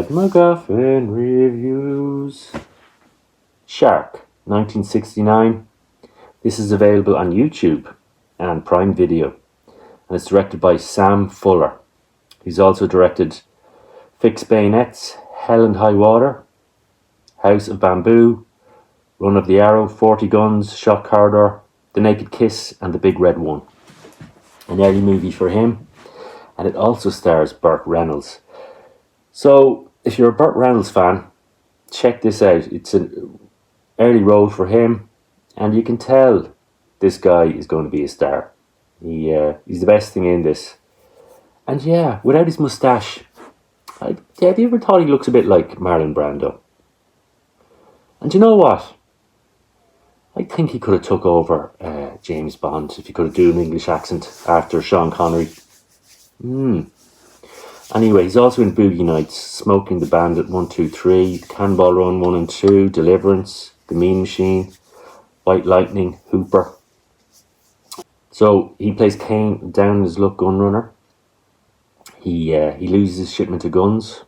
MacGuffin Reviews. Shark, 1969. This is available on YouTube and Prime Video, and it's directed by Sam Fuller. He's also directed Fixed Bayonets, Hell and High Water, House of Bamboo, Run of the Arrow, 40 Guns, Shock Corridor, The Naked Kiss, and The Big Red One. An early movie for him, and it also stars Burt Reynolds. So, if you're a Burt Reynolds fan, check this out. It's an early role for him, and you can tell this guy is going to be a star. He's the best thing in this. And yeah, without his moustache, have you ever thought he looks a bit like Marlon Brando? And you know what? I think he could have took over James Bond if he could have done an English accent after Sean Connery. Anyway, he's also in Boogie Nights, Smoking the Bandit 1, 2, 3, Cannonball Run 1 and 2, Deliverance, The Mean Machine, White Lightning, Hooper. So he plays Kane, down his luck gun runner. He loses his shipment of guns,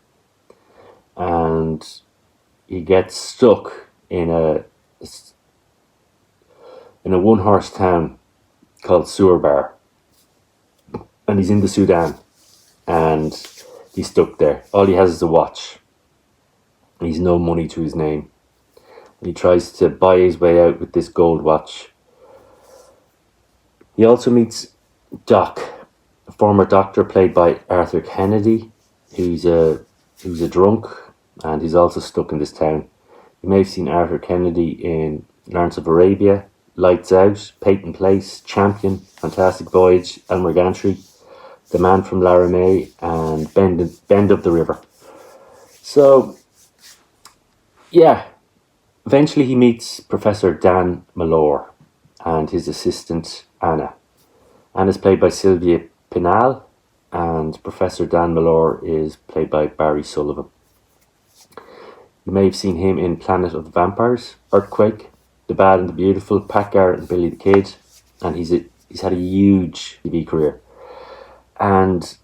and he gets stuck in a one-horse town called Surbar, and he's in the Sudan, and he's stuck there. All he has is a watch. He's no money to his name. He tries to buy his way out with this gold watch. He also meets Doc, a former doctor played by Arthur Kennedy, who's a drunk, and he's also stuck in this town. You may have seen Arthur Kennedy in Lawrence of Arabia, Lights Out, Peyton Place, Champion, Fantastic Voyage, Elmer Gantry, The Man from Laramie, and Bend Up the River. So, yeah, eventually he meets Professor Dan Malore and his assistant Anna. Anna's played by Sylvia Pinal, and Professor Dan Malore is played by Barry Sullivan. You may have seen him in Planet of the Vampires, Earthquake, The Bad and the Beautiful, Pat Garrett and Billy the Kid, and he's had a huge TV career. And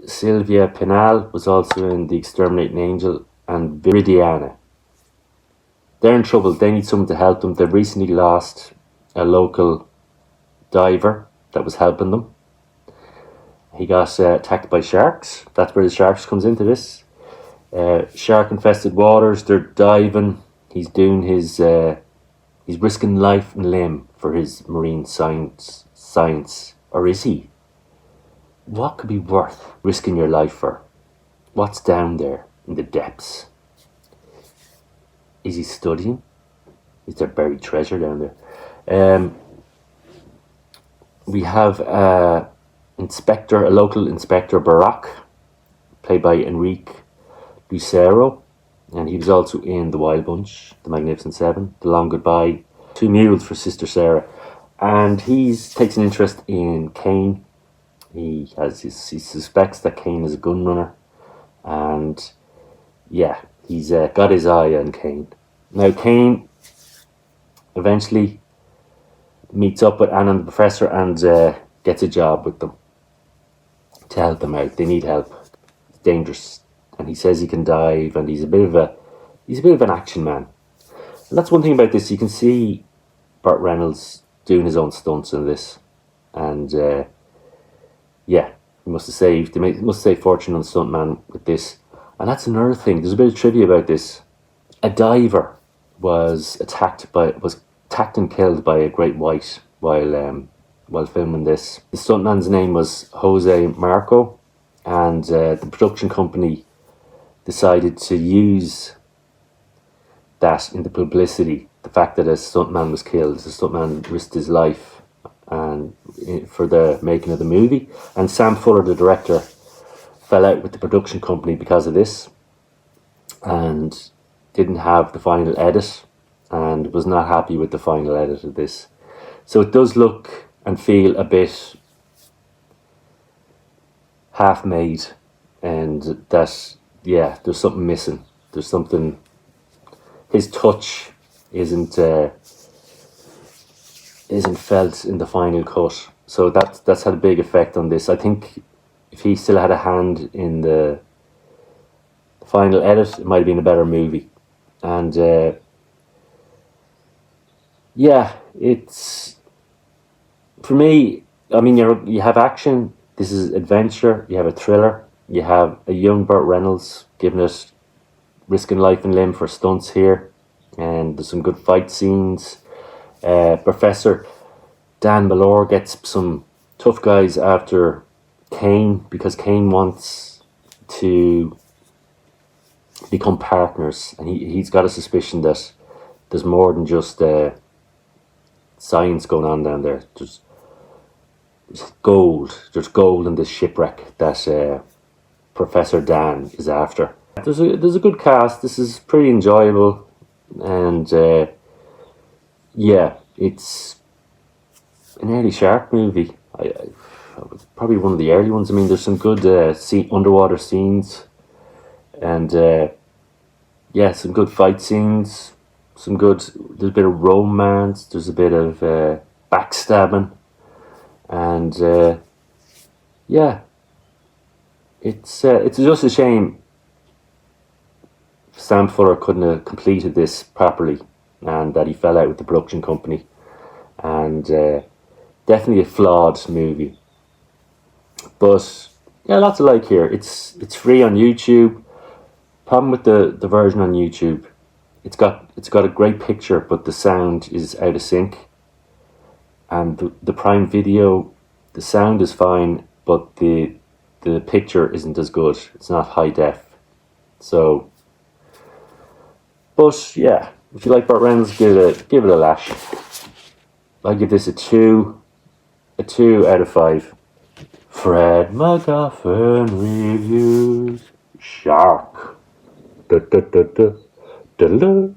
Sylvia Pinal was also in The Exterminating Angel and Viridiana. They're in trouble. They need someone to help them. They've recently lost a local diver that was helping them. He got attacked by sharks. That's where the sharks comes into this. Shark-infested waters. They're diving. He's doing his... he's risking life and limb for his marine science. Or is he? What could be worth risking your life for? What's down there in the depths? Is he studying? Is there buried treasure down there? We have a local inspector, Barack, played by Enrique Lucero, and he was also in The Wild Bunch, The Magnificent Seven, The Long Goodbye, Two Mules for Sister Sarah, and he takes an interest in Kane. He suspects that Kane is a gun runner, and yeah, he's got his eye on Kane. Now Kane eventually meets up with Anna and the Professor and gets a job with them to help them out. They need help. It's dangerous, and he says he can dive, and he's a bit of an action man. And that's one thing about this. You can see Burt Reynolds doing his own stunts in this, and yeah, he must have saved fortune on stuntman with this. And that's another thing. There's a bit of trivia about this. A diver was attacked and killed by a great white while filming this. The stuntman's name was Jose Marco, and the production company decided to use that in the publicity. The fact that a stuntman was killed, the stuntman risked his life and for the making of the movie. And Sam Fuller, the director, fell out with the production company because of this, and didn't have the final edit, and was not happy with the final edit of this. So it does look and feel a bit half-made, and that, yeah, there's something missing. There's something... His touch isn't felt in the final cut. So that's had a big effect on this. I think if he still had a hand in the final edit, it might have been a better movie. And yeah, it's, for me, I mean, you have action, this is adventure, you have a thriller, you have a young Burt Reynolds giving it, risking life and limb for stunts here, and there's some good fight scenes. Professor Dan Malore gets some tough guys after Kane, because Kane wants to become partners, and he's got a suspicion that there's more than just science going on down there. There's gold. There's gold in this shipwreck that Professor Dan is after. There's a good cast. This is pretty enjoyable, and yeah, it's an early shark movie. I probably one of the early ones. I mean, there's some good underwater scenes, and yeah, some good fight scenes. There's a bit of romance. There's a bit of backstabbing, and yeah, it's just a shame Sam Fuller couldn't have completed this properly, and that he fell out with the production company, and definitely a flawed movie. But yeah, lots of like here. It's free on YouTube. Problem with the version on YouTube, it's got a great picture, but the sound is out of sync. And the Prime Video, the sound is fine, but the picture isn't as good. It's not high def. So, but yeah, if you like Burt Reynolds, give it a lash. I give this a 2 out of 5. Fred MacGuffin reviews Shark. Da, da, da, da, da, da.